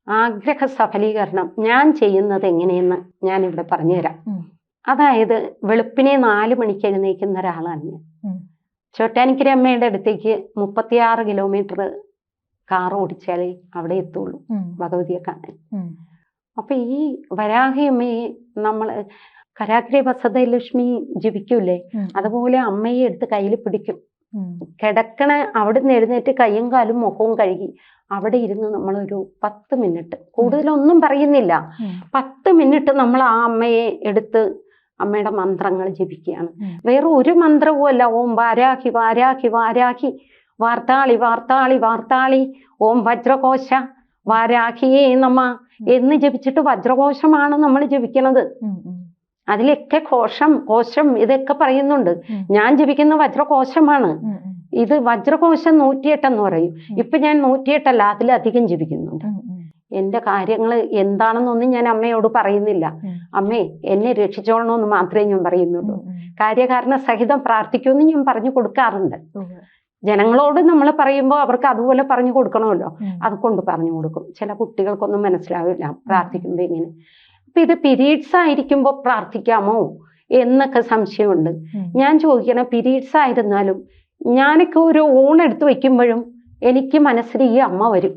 ആഗ്രഹ സഫലീകരണം ഞാൻ ചെയ്യുന്നത് എങ്ങനെയെന്ന് ഞാനിവിടെ പറഞ്ഞുതരാം. അതായത് വെളുപ്പിനെ 4 മണിക്ക് എഴുന്നേൽക്കുന്ന ഒരാളാണ് ഞാൻ. ചോറ്റാനിക്കര അമ്മയുടെ അടുത്തേക്ക് 36 കിലോമീറ്റർ കാർ ഓടിച്ചാലേ അവിടെ എത്തുള്ളൂ ഭഗവതിയെ കാണാൻ. അപ്പൊ ഈ വരാഹയമ്മയെ നമ്മൾ കരാഗ്രെ വസത ലക്ഷ്മി ജപിക്കൂലേ, അതുപോലെ അമ്മയെ എടുത്ത് കയ്യിൽ പിടിക്കും. കിടക്കണ അവിടുന്ന് എഴുന്നേറ്റ് കയ്യും കാലും മുഖവും കഴുകി അവിടെ ഇരുന്ന് നമ്മളൊരു 10 മിനിറ്റ്, കൂടുതലൊന്നും പറയുന്നില്ല, 10 മിനിറ്റ് നമ്മൾ ആ അമ്മയെ എടുത്ത് അമ്മയുടെ മന്ത്രങ്ങൾ ജപിക്കുകയാണ്. വേറെ ഒരു മന്ത്രവും അല്ല. ഓം വാരാഹി വാരാഹി വാരാഹി വാർത്താളി വാർത്താളി വാർത്താളി ഓം വജ്രകോശ വാരാഹിയേ നമ എന്ന് ജപിച്ചിട്ട് വജ്രകോശമാണ് നമ്മൾ ജപിക്കണത്. അതിലൊക്കെ കോശം ഇതൊക്കെ പറയുന്നുണ്ട്. ഞാൻ ജപിക്കുന്ന വജ്രകോശമാണ്. ഇത് വജ്രകോശം 108 എന്ന് പറയും. ഇപ്പൊ ഞാൻ 108 അല്ല, അതിലധികം ജപിക്കുന്നുണ്ട്. എന്റെ കാര്യങ്ങൾ എന്താണെന്നൊന്നും ഞാൻ അമ്മയോട് പറയുന്നില്ല. അമ്മേ എന്നെ രക്ഷിച്ചോളണമെന്ന് മാത്രമേ ഞാൻ പറയുന്നുള്ളൂ. കാര്യകാരണ സഹിതം പ്രാർത്ഥിക്കുമെന്ന് ഞാൻ പറഞ്ഞു കൊടുക്കാറുണ്ട്. ജനങ്ങളോട് നമ്മൾ പറയുമ്പോൾ അവർക്ക് അതുപോലെ പറഞ്ഞു കൊടുക്കണമല്ലോ, അതുകൊണ്ട് പറഞ്ഞു കൊടുക്കും. ചില കുട്ടികൾക്കൊന്നും മനസ്സിലാവില്ല പ്രാർത്ഥിക്കുമ്പോ ഇങ്ങനെ. അപ്പൊ ഇത് പീരീഡ്സ് ആയിരിക്കുമ്പോൾ പ്രാർത്ഥിക്കാമോ എന്നൊക്കെ സംശയമുണ്ട്. ഞാൻ ചോദിക്കണ, പീരീഡ്സ് ആയിരുന്നാലും ഞാനൊക്കെ ഒരു ഊണെടുത്ത് വെക്കുമ്പോഴും എനിക്ക് മനസ്സിൽ ഈ അമ്മ വരും.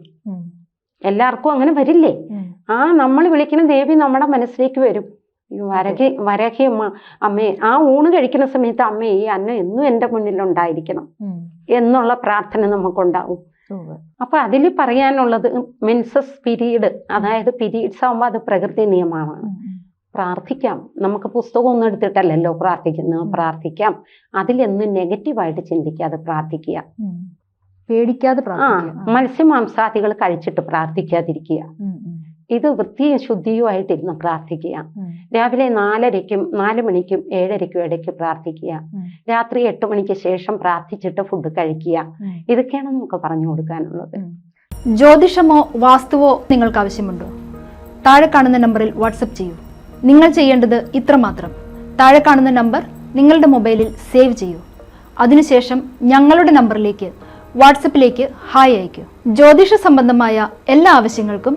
എല്ലാവർക്കും അങ്ങനെ വരില്ലേ? നമ്മൾ വിളിക്കുന്ന ദേവി നമ്മുടെ മനസ്സിലേക്ക് വരും. വരഹി അമ്മേ, ആ ഊണ് കഴിക്കുന്ന സമയത്ത് അമ്മേ ഈ അന്നം എന്നും എൻ്റെ മുന്നിലുണ്ടായിരിക്കണം എന്നുള്ള പ്രാർത്ഥന നമുക്കുണ്ടാവും. അപ്പൊ അതിൽ പറയാനുള്ളത് മെൻസസ് പീരീഡ്, അതായത് പീരീഡ്സ് ആകുമ്പോൾ അത് പ്രകൃതി നിയമമാണ്. പ്രാർത്ഥിക്കാം. നമുക്ക് പുസ്തകമൊന്നും എടുത്തിട്ടല്ലല്ലോ പ്രാർത്ഥിക്കാം. അതിലെന്നും നെഗറ്റീവായിട്ട് ചിന്തിക്കാതെ പ്രാർത്ഥിക്കുക, പേടിക്കാതെ. മത്സ്യമാംസാദികൾ കഴിച്ചിട്ട് പ്രാർത്ഥിക്കാതിരിക്കുക. ഇത് വൃത്തിയും ശുദ്ധിയുമായിട്ടിരുന്ന് പ്രാർത്ഥിക്കുക. രാവിലെ 4:30ക്കും 4 മണിക്കും 7:30ക്കും ഇടയ്ക്ക് പ്രാർത്ഥിക്കുക. രാത്രി 8 മണിക്ക് ശേഷം പ്രാർത്ഥിച്ചിട്ട് ഫുഡ് കഴിക്കുക. ഇതൊക്കെയാണ് നമുക്ക് പറഞ്ഞു കൊടുക്കാനുള്ളത്. ജ്യോതിഷമോ വാസ്തുവോ നിങ്ങൾക്ക് ആവശ്യമുണ്ടോ? താഴെ കാണുന്ന നമ്പറിൽ വാട്സപ്പ് ചെയ്യൂ. നിങ്ങൾ ചെയ്യേണ്ടത് ഇത്രമാത്രം. താഴെ കാണുന്ന നമ്പർ നിങ്ങളുടെ മൊബൈലിൽ സേവ് ചെയ്യൂ. അതിനുശേഷം ഞങ്ങളുടെ നമ്പറിലേക്ക് വാട്സപ്പിലേക്ക് ഹായ് അയക്കൂ. ജ്യോതിഷ സംബന്ധമായ എല്ലാ ആവശ്യങ്ങൾക്കും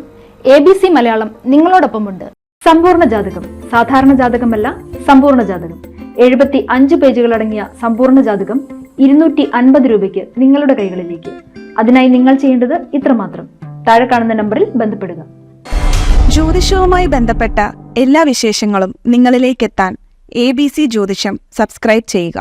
ABC മലയാളം നിങ്ങളോടൊപ്പമുണ്ട്. സമ്പൂർണ്ണ ജാതകം, സാധാരണ ജാതകമല്ല, സമ്പൂർണ്ണ ജാതകം. 75 പേജുകളടങ്ങിയ സമ്പൂർണ്ണ ജാതകം 250 രൂപയ്ക്ക് നിങ്ങളുടെ കൈകളിലേക്ക്. അതിനായി നിങ്ങൾ ചെയ്യേണ്ടത് ഇത്രമാത്രം. താഴെ കാണുന്ന നമ്പറിൽ ബന്ധപ്പെടുക. ജ്യോതിഷവുമായി ബന്ധപ്പെട്ട എല്ലാ വിശേഷങ്ങളും നിങ്ങളിലേക്കെത്താൻ ABC ജ്യോതിഷം സബ്സ്ക്രൈബ് ചെയ്യുക.